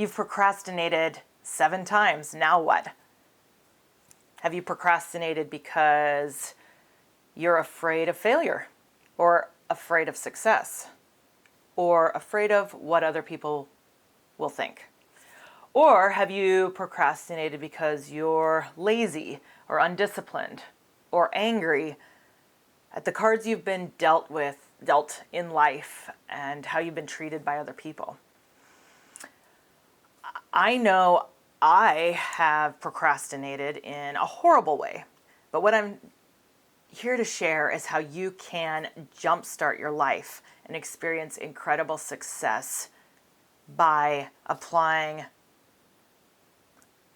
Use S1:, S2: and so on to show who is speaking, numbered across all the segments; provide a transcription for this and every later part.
S1: You've procrastinated 7 times. Now what? Have you procrastinated because you're afraid of failure, or afraid of success, or afraid of what other people will think? Or have you procrastinated because you're lazy or undisciplined or angry at the cards you've been dealt in life and how you've been treated by other people? I know I have procrastinated in a horrible way, but what I'm here to share is how you can jumpstart your life and experience incredible success by applying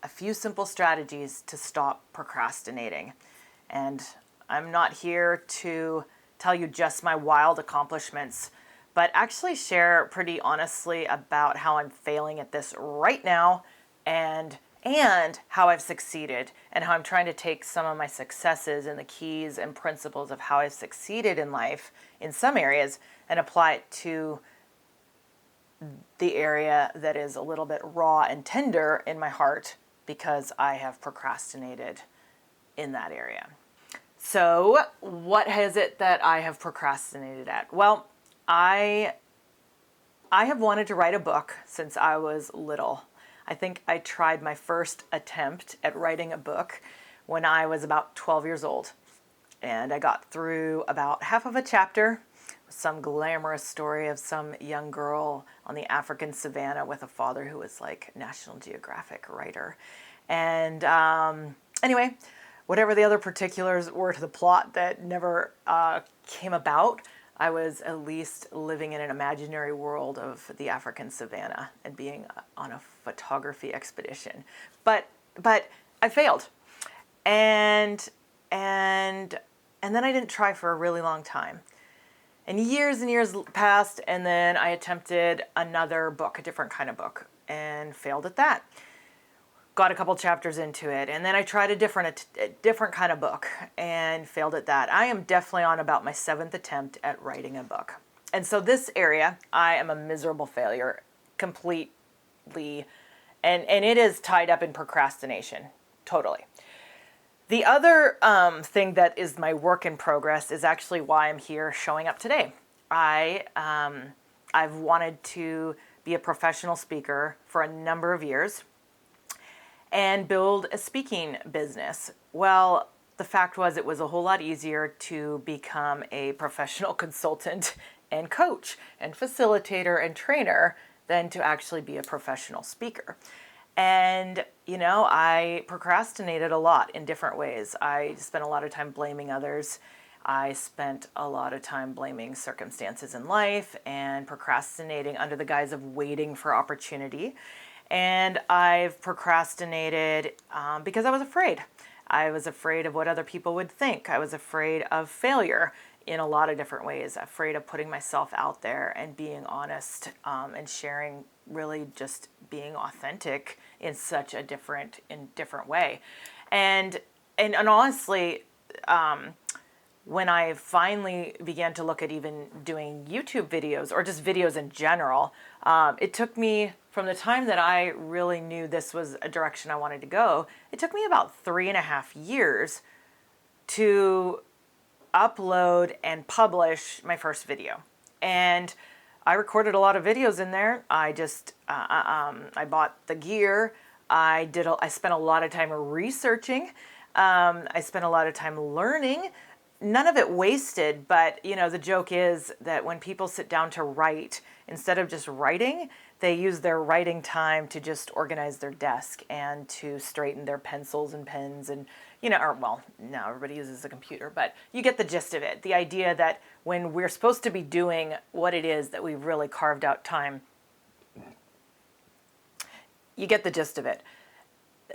S1: a few simple strategies to stop procrastinating. And I'm not here to tell you just my wild accomplishments, but actually share pretty honestly about how I'm failing at this right now, and how I've succeeded, and how I'm trying to take some of my successes and the keys and principles of how I've succeeded in life in some areas and apply it to the area that is a little bit raw and tender in my heart because I have procrastinated in that area. So what is it that I have procrastinated at? Well, I have wanted to write a book since I was little. I think I tried my first attempt at writing a book when I was about 12 years old. And I got through about half of a chapter, some glamorous story of some young girl on the African savannah with a father who was like National Geographic writer. And anyway, whatever the other particulars were to the plot that never came about, I was at least living in an imaginary world of the African savannah and being on a photography expedition. But I failed. And then I didn't try for a really long time. And years passed, and then I attempted another book, a different kind of book, and failed at that. Got a couple chapters into it, and then I tried a different kind of book and failed at that. I am definitely on about my 7th attempt at writing a book. And so this area, I am a miserable failure completely, and it is tied up in procrastination, totally. The other thing that is my work in progress is actually why I'm here showing up today. I've wanted to be a professional speaker for a number of years and build a speaking business. Well, the fact was it was a whole lot easier to become a professional consultant and coach and facilitator and trainer than to actually be a professional speaker. And, I procrastinated a lot in different ways. I spent a lot of time blaming others. I spent a lot of time blaming circumstances in life and procrastinating under the guise of waiting for opportunity. And I've procrastinated because I was afraid. I was afraid of what other people would think. I was afraid of failure in a lot of different ways, afraid of putting myself out there and being honest and sharing, really just being authentic in such a different way. And honestly, when I finally began to look at even doing YouTube videos or just videos in general, it took me, from the time that I really knew this was a direction I wanted to go, it took me about 3.5 years to upload and publish my first video. And I recorded a lot of videos in there. I just, I bought the gear. I spent a lot of time researching. I spent a lot of time learning. None of it wasted, but the joke is that when people sit down to write, instead of just writing, they use their writing time to just organize their desk and to straighten their pencils and pens and, now everybody uses a computer, but you get the gist of it. The idea that when we're supposed to be doing what it is that we've really carved out time, you get the gist of it.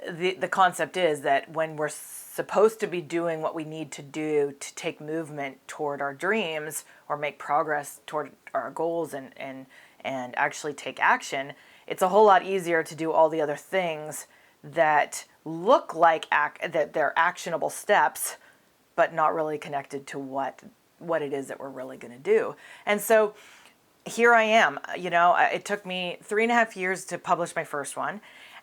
S1: The concept is that when we're supposed to be doing what we need to do to take movement toward our dreams or make progress toward our goals and actually take action, it's a whole lot easier to do all the other things that look like that they're actionable steps, but not really connected to what it is that we're really going to do. And so here I am. It took me 3.5 years to publish my first one,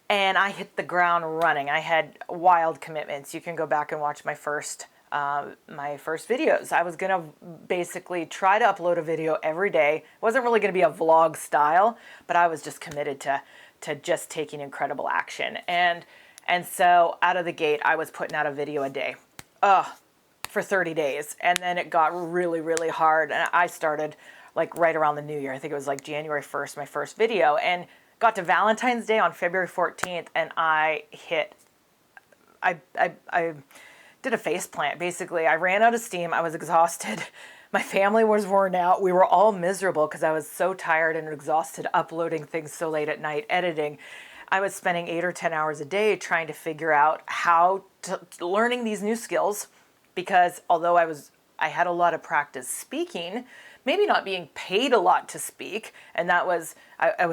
S1: and I hit the ground running. I had wild commitments. You can go back and watch my first videos. I was gonna basically try to upload a video every day. It wasn't really gonna be a vlog style, but I was just committed to just taking incredible action. And so out of the gate, I was putting out a video a day. For 30 days. And then it got really, really hard. And I started like right around the new year. I think it was like January 1st, my first video, and got to Valentine's Day on February 14th. And I did a face plant. Basically, I ran out of steam. I was exhausted. My family was worn out. We were all miserable because I was so tired and exhausted uploading things so late at night, editing. I was spending 8 or 10 hours a day trying to figure out how to learning these new skills, because although I had a lot of practice speaking, maybe not being paid a lot to speak, and I was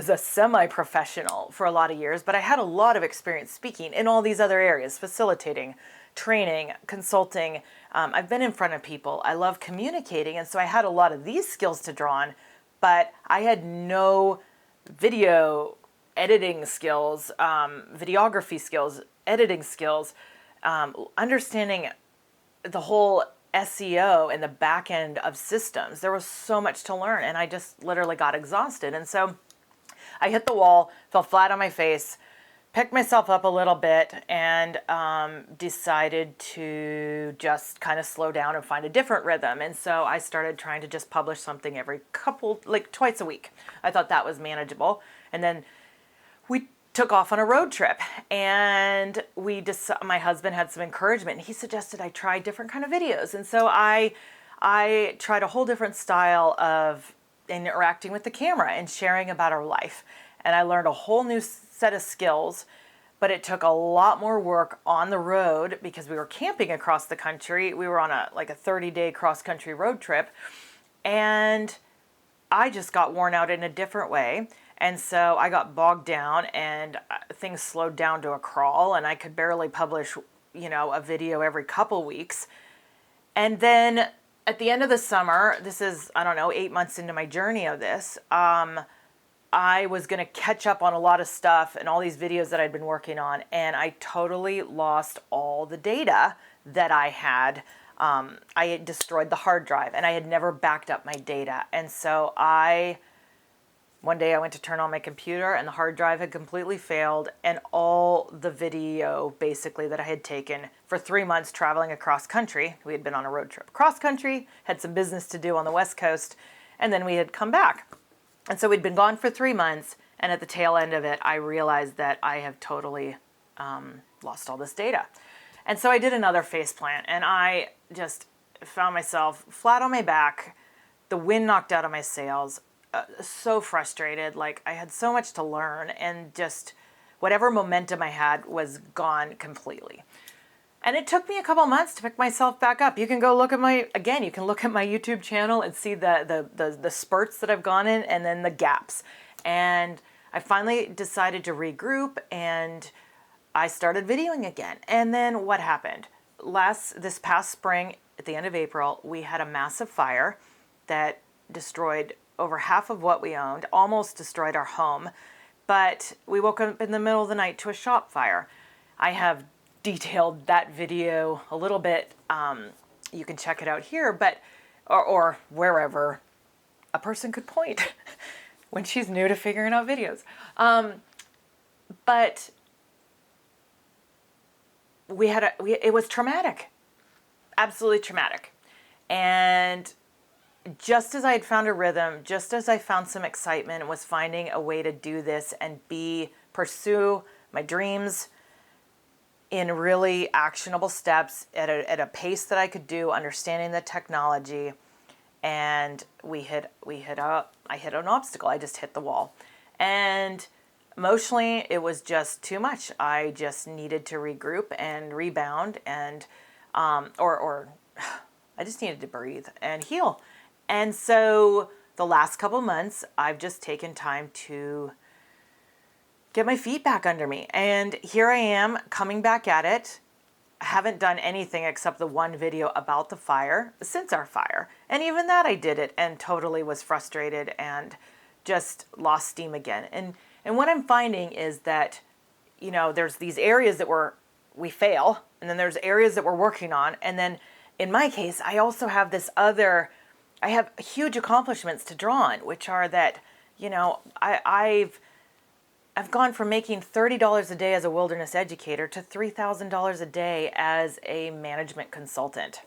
S1: a semi-professional for a lot of years, but I had a lot of experience speaking in all these other areas: facilitating, training, consulting. I've been in front of people. I love communicating, and so I had a lot of these skills to draw on, but I had no video editing skills, videography skills, editing skills, understanding the whole SEO and the back end of systems. There was so much to learn, and I just literally got exhausted. And so I hit the wall, fell flat on my face, picked myself up a little bit, and decided to just kind of slow down and find a different rhythm. And so I started trying to just publish something twice a week. I thought that was manageable. And then we took off on a road trip, and my husband had some encouragement, and he suggested I try different kind of videos. And so I tried a whole different style of interacting with the camera and sharing about our life. And I learned a whole new set of skills, but it took a lot more work on the road because we were camping across the country. We were on a 30-day cross-country road trip, and I just got worn out in a different way. And so I got bogged down, and things slowed down to a crawl, and I could barely publish, a video every couple weeks. And then at the end of the summer, this is, 8 months into my journey of this, I was going to catch up on a lot of stuff and all these videos that I'd been working on, and I totally lost all the data that I had. I had destroyed the hard drive, and I had never backed up my data. And so one day I went to turn on my computer, and the hard drive had completely failed, and all the video basically that I had taken for 3 months traveling across country. We had been on a road trip across country, had some business to do on the West Coast, and then we had come back. And so we'd been gone for 3 months, and at the tail end of it, I realized that I have totally lost all this data. And so I did another face plant, and I just found myself flat on my back, the wind knocked out of my sails, so frustrated. Like, I had so much to learn, and just whatever momentum I had was gone completely. And it took me a couple months to pick myself back up. You can go look at my YouTube channel and see the spurts that I've gone in, and then the gaps. And I finally decided to regroup, and I started videoing again. And then what happened? This past spring, at the end of April, we had a massive fire that destroyed over half of what we owned, almost destroyed our home. But we woke up in the middle of the night to a shop fire. I have detailed that video a little bit. You can check it out here, or wherever a person could point when she's new to figuring out videos. But it was traumatic, absolutely traumatic. And just as I had found a rhythm, just as I found some excitement and was finding a way to do this and pursue my dreams in really actionable steps at a pace that I could do, understanding the technology, and I hit an obstacle. I just hit the wall. And emotionally, it was just too much. I just needed to regroup and rebound, and I just needed to breathe and heal. And so the last couple months, I've just taken time to get my feet back under me. And here I am coming back at it, haven't done anything except the one video about the fire since our fire. And even that I did it and totally was frustrated and just lost steam again. And what I'm finding is that, there's these areas that we fail, and then there's areas that we're working on. And then in my case, I also have I have huge accomplishments to draw on, which are that, I've gone from making $30 a day as a wilderness educator to $3,000 a day as a management consultant.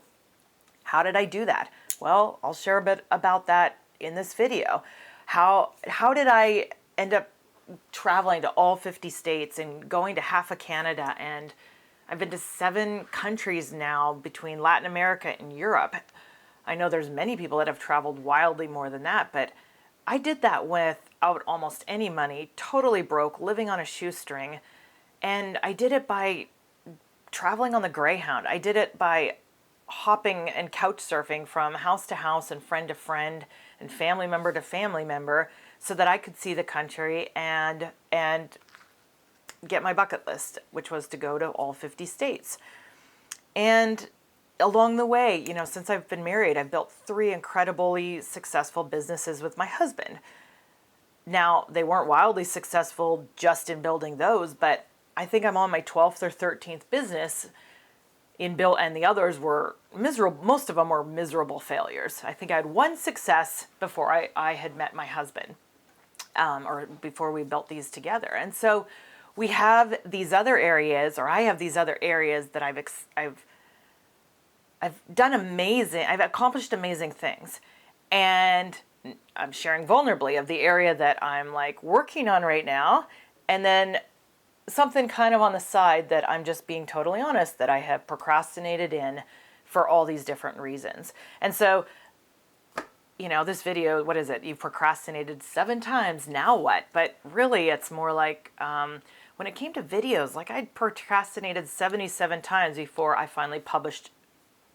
S1: How did I do that? Well, I'll share a bit about that in this video. How did I end up traveling to all 50 states and going to half of Canada, and I've been to 7 countries now between Latin America and Europe. I know there's many people that have traveled wildly more than that, but I did that without almost any money, totally broke, living on a shoestring. And I did it by traveling on the Greyhound. I did it by hopping and couch surfing from house to house and friend to friend and family member to family member so that I could see the country and get my bucket list, which was to go to all 50 states. And along the way, since I've been married, I've built 3 incredibly successful businesses with my husband. Now, they weren't wildly successful just in building those, but I think I'm on my 12th or 13th business and the others were miserable. Most of them were miserable failures. I think I had 1 success before I had met my husband, or before we built these together. And so we have these other areas, or I have these other areas that I've done amazing, I've accomplished amazing things. And I'm sharing vulnerably of the area that I'm working on right now. And then something kind of on the side that I'm just being totally honest that I have procrastinated in for all these different reasons. And so, this video, what is it? You've procrastinated 7 times, now what? But really it's more like, when it came to videos, I'd procrastinated 77 times before I finally published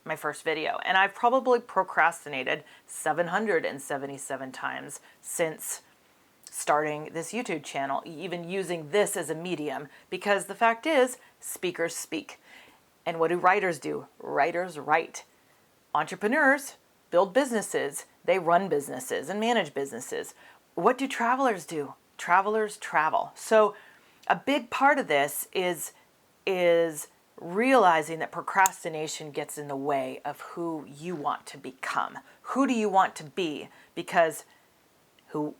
S1: my first video. And I've probably procrastinated 777 times since starting this YouTube channel, even using this as a medium, because the fact is, speakers speak. And what do writers do? Writers write. Entrepreneurs build businesses. They run businesses and manage businesses. What do travelers do? Travelers travel. So a big part of this is realizing that procrastination gets in the way of who you want to become. Who do you want to be? Because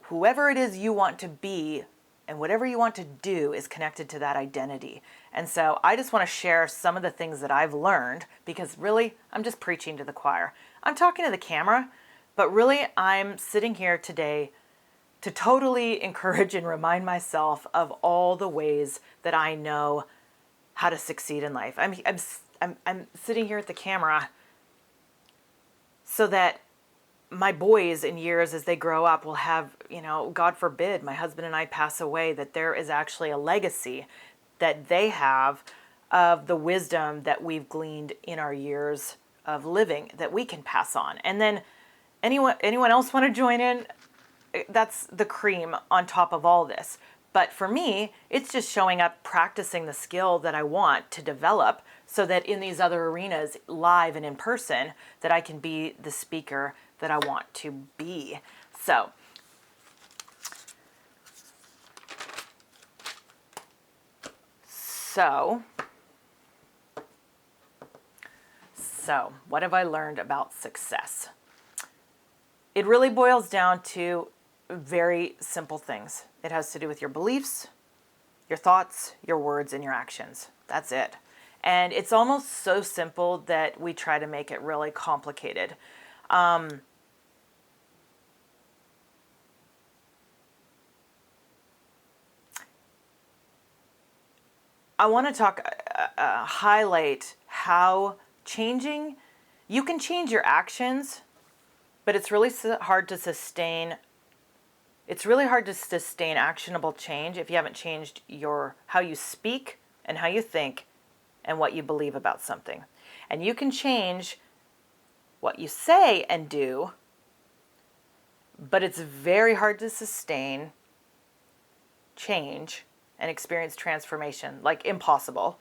S1: whoever it is you want to be and whatever you want to do is connected to that identity. And so I just want to share some of the things that I've learned, because really I'm just preaching to the choir. I'm talking to the camera, but really I'm sitting here today to totally encourage and remind myself of all the ways that I know how to succeed in life. I'm sitting here at the camera so that my boys in years as they grow up will have, God forbid, my husband and I pass away, that there is actually a legacy that they have of the wisdom that we've gleaned in our years of living that we can pass on. And then anyone else want to join in? That's the cream on top of all this. But for me, it's just showing up, practicing the skill that I want to develop so that in these other arenas, live and in person, that I can be the speaker that I want to be. So what have I learned about success? It really boils down to very simple things. It has to do with your beliefs, your thoughts, your words, and your actions. That's it. And it's almost so simple that we try to make it really complicated. I want to highlight how you can change your actions, but it's really hard to sustain. It's really hard to sustain actionable change if you haven't changed how you speak and how you think and what you believe about something. And you can change what you say and do, but it's very hard to sustain change and experience transformation, like impossible,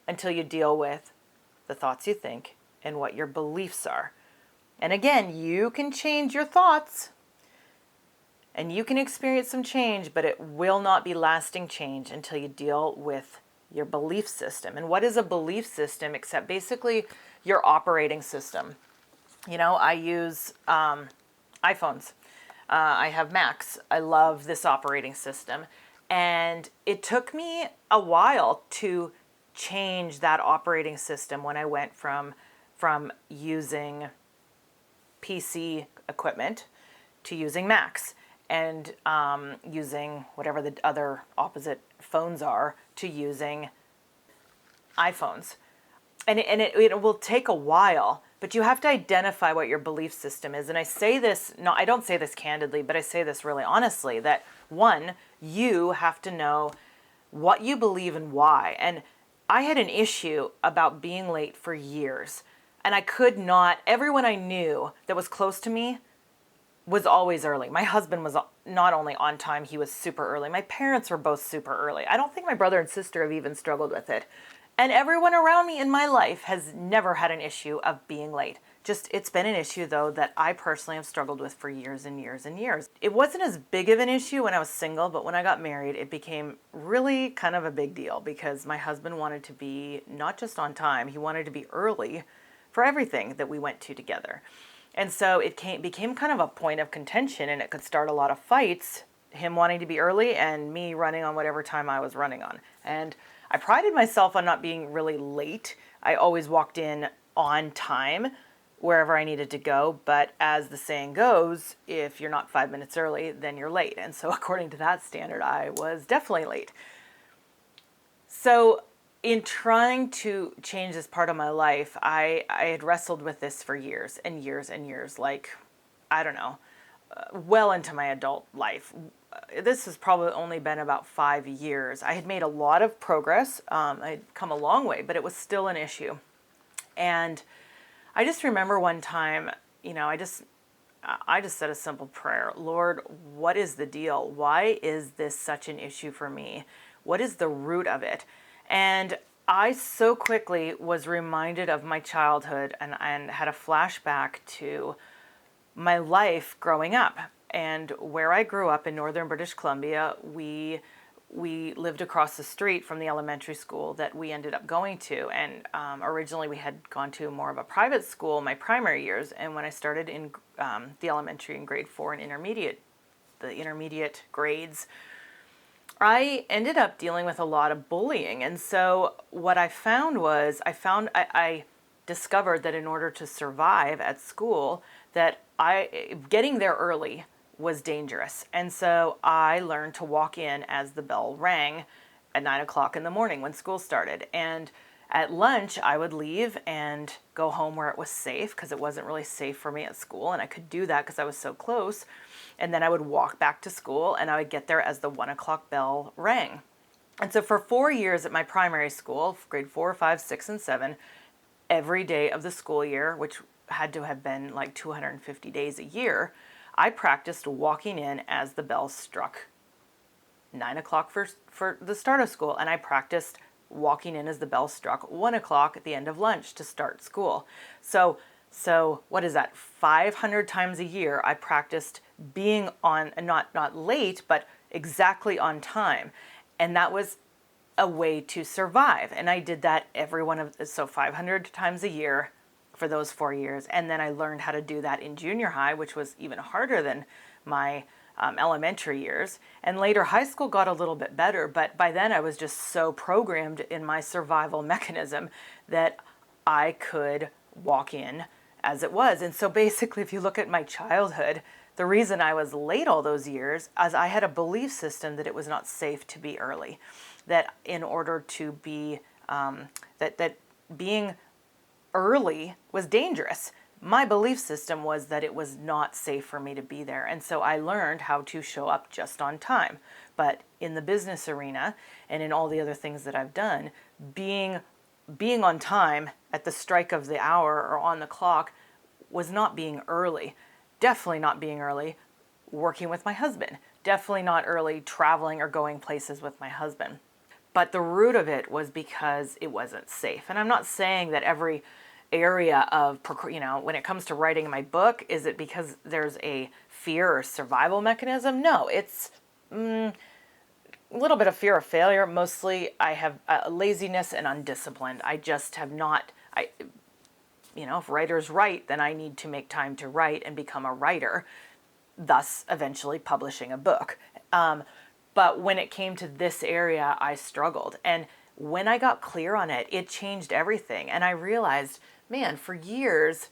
S1: until you deal with the thoughts you think and what your beliefs are. And again, you can change your thoughts and you can experience some change, but it will not be lasting change until you deal with your belief system. And what is a belief system except basically your operating system? You know, I use iPhones. I have Macs. I love this operating system. And it took me a while to change that operating system when I went from using PC equipment to using Macs, and using whatever the other opposite phones are to using iPhones. And it will take a while, but you have to identify what your belief system is. And I say this, no, I don't say this candidly, but I say this really honestly, that one, you have to know what you believe and why. And I had an issue about being late for years. And I could not, everyone I knew that was close to me was always early. My husband was not only on time, he was super early. My parents were both super early. I don't think my brother and sister have even struggled with it. And everyone around me in my life has never had an issue of being late. Just, it's been an issue though that I personally have struggled with for years and years and years. It wasn't as big of an issue when I was single, but when I got married, it became really kind of a big deal because my husband wanted to be not just on time, he wanted to be early for everything that we went to together. And so it became kind of a point of contention, and it could start a lot of fights, him wanting to be early and me running on whatever time I was running on. And I prided myself on not being really late. I always walked in on time wherever I needed to go. But as the saying goes, if you're not 5 minutes early, then you're late. And so according to that standard, I was definitely late. So in trying to change this part of my life, I had wrestled with this for years and years and years, like, I don't know, well into my adult life. This has probably only been about 5 years. I had made a lot of progress. I'd come a long way, but it was still an issue. And I just remember one time, you know, I just said a simple prayer. Lord, what is the deal? Why is this such an issue for me? What is the root of it? And I so quickly was reminded of my childhood and had a flashback to my life growing up. And where I grew up in northern British Columbia, we lived across the street from the elementary school that we ended up going to. And originally we had gone to more of a private school my primary years. And when I started in the elementary in grade 4 and the intermediate grades, I ended up dealing with a lot of bullying. And so what I found was, I discovered that in order to survive at school, that getting there early was dangerous. And so I learned to walk in as the bell rang at 9 o'clock in the morning when school started. And at lunch, I would leave and go home where it was safe, because it wasn't really safe for me at school. And I could do that because I was so close. And then I would walk back to school, and I would get there as the 1 o'clock bell rang. And so for 4 years at my primary school, grade 4, 5, 6, and 7, every day of the school year, which had to have been like 250 days a year, I practiced walking in as the bell struck 9 o'clock for the start of school. And I practiced walking in as the bell struck 1 o'clock at the end of lunch to start school. So what is that? 500 times a year, I practiced being on, not late, but exactly on time. And that was a way to survive. And I did that so 500 times a year for those 4 years. And then I learned how to do that in junior high, which was even harder than my elementary years. And later high school got a little bit better, but by then I was just so programmed in my survival mechanism that I could walk in as it was. And so basically, if you look at my childhood, the reason I was late all those years is I had a belief system that it was not safe to be early, that in order to be, that being early was dangerous. My belief system was that it was not safe for me to be there. And so I learned how to show up just on time. But in the business arena and in all the other things that I've done, being on time at the strike of the hour or on the clock was not being early. Definitely not being early working with my husband. Definitely not early traveling or going places with my husband. But the root of it was because it wasn't safe. And I'm not saying that every area of, when it comes to writing my book, is it because there's a fear or survival mechanism? No, it's a little bit of fear of failure. Mostly I have laziness and undisciplined. I just have not, if writers write, then I need to make time to write and become a writer, thus eventually publishing a book. But when it came to this area, I struggled. And when I got clear on it, it changed everything. And I realized, man, for years,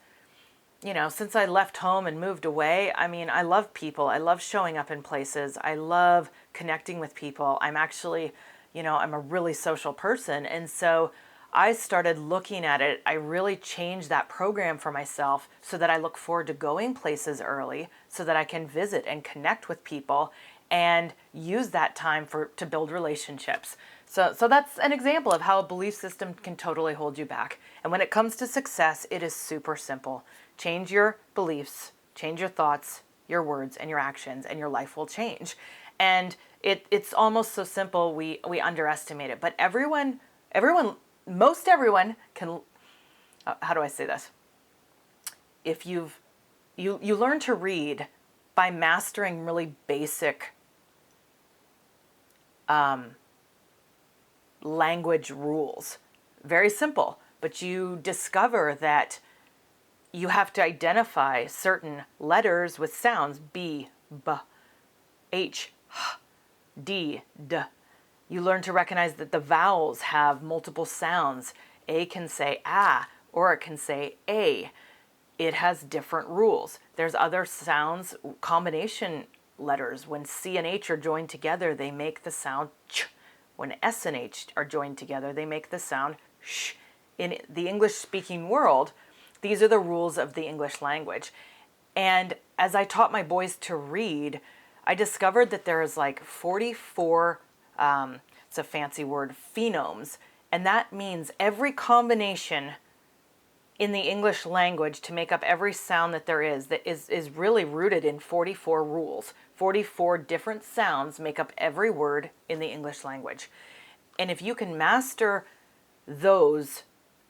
S1: since I left home and moved away, I love people. I love showing up in places. I love connecting with people. I'm actually, I'm a really social person. And so I started looking at it. I really changed that program for myself so that I look forward to going places early so that I can visit and connect with people and use that time to build relationships. So that's an example of how a belief system can totally hold you back. And when it comes to success, it is super simple. Change your beliefs, change your thoughts, your words, and your actions, and your life will change. And it's almost so simple we underestimate it. But most everyone can, how do I say this? If you learn to read by mastering really basic language rules. Very simple, but you discover that you have to identify certain letters with sounds: B, B, H, H, D, D. You learn to recognize that the vowels have multiple sounds. A can say ah, or it can say a. It has different rules. There's other sounds, combination letters. When C and H are joined together, they make the sound ch. When S and H are joined together, they make the sound sh. In the English-speaking world, these are the rules of the English language. And as I taught my boys to read, I discovered that there is like 44, it's a fancy word, phonemes. And that means every combination in the English language to make up every sound that there is, that is really rooted in 44 rules. 44 different sounds make up every word in the English language. And if you can master those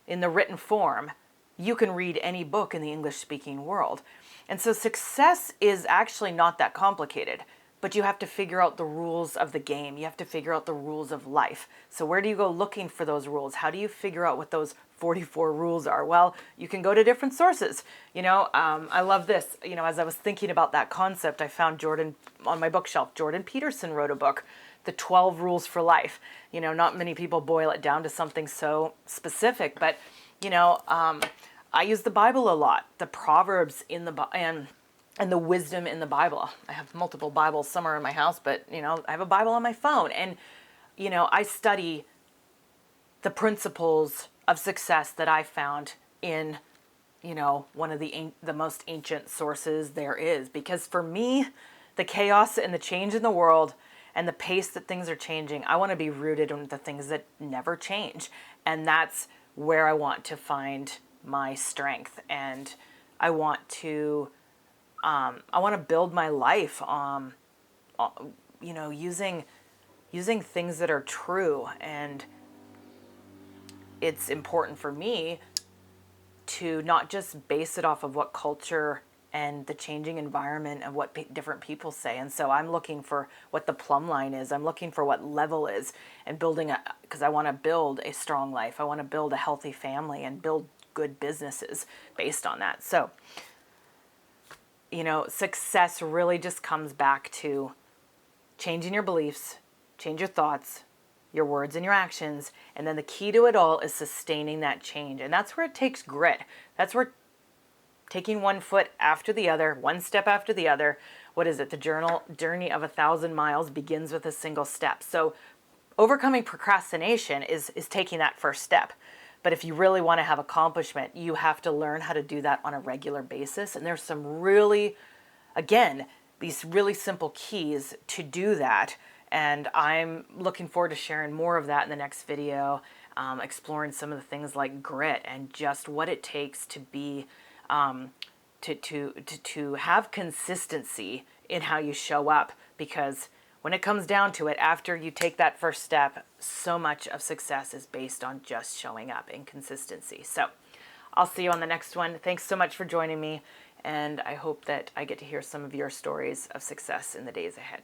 S1: in the written form, you can read any book in the English-speaking world. And so success is actually not that complicated, but you have to figure out the rules of the game. You have to figure out the rules of life. So where do you go looking for those rules? How do you figure out what those 44 rules are? Well, you can go to different sources. I love this. As I was thinking about that concept, I found Jordan on my bookshelf. Jordan Peterson wrote a book, The 12 Rules for Life. Not many people boil it down to something so specific, but, I use the Bible a lot, the Proverbs in the and the wisdom in the Bible. I have multiple Bibles somewhere in my house, but, I have a Bible on my phone. And, I study the principles of success that I found in, one of the most ancient sources there is. Because for me, the chaos and the change in the world and the pace that things are changing, I want to be rooted in the things that never change. And that's where I want to find my strength. And I want to build my life, using things that are true. And it's important for me to not just base it off of what culture and the changing environment of what different people say. And so I'm looking for what the plumb line is. I'm looking for what level is, and because I want to build a strong life. I want to build a healthy family and build good businesses based on that. So, success really just comes back to changing your beliefs, change your thoughts, your words and your actions. And then the key to it all is sustaining that change. And that's where it takes grit. That's where taking one foot after the other, one step after the other. What is it? The journey of 1,000 miles begins with a single step. So overcoming procrastination is taking that first step. But if you really want to have accomplishment, you have to learn how to do that on a regular basis. And there's some really, again, these really simple keys to do that. And I'm looking forward to sharing more of that in the next video, exploring some of the things like grit and just what it takes to be, to have consistency in how you show up. Because when it comes down to it, after you take that first step, so much of success is based on just showing up and consistency. So I'll see you on the next one. Thanks so much for joining me, and I hope that I get to hear some of your stories of success in the days ahead.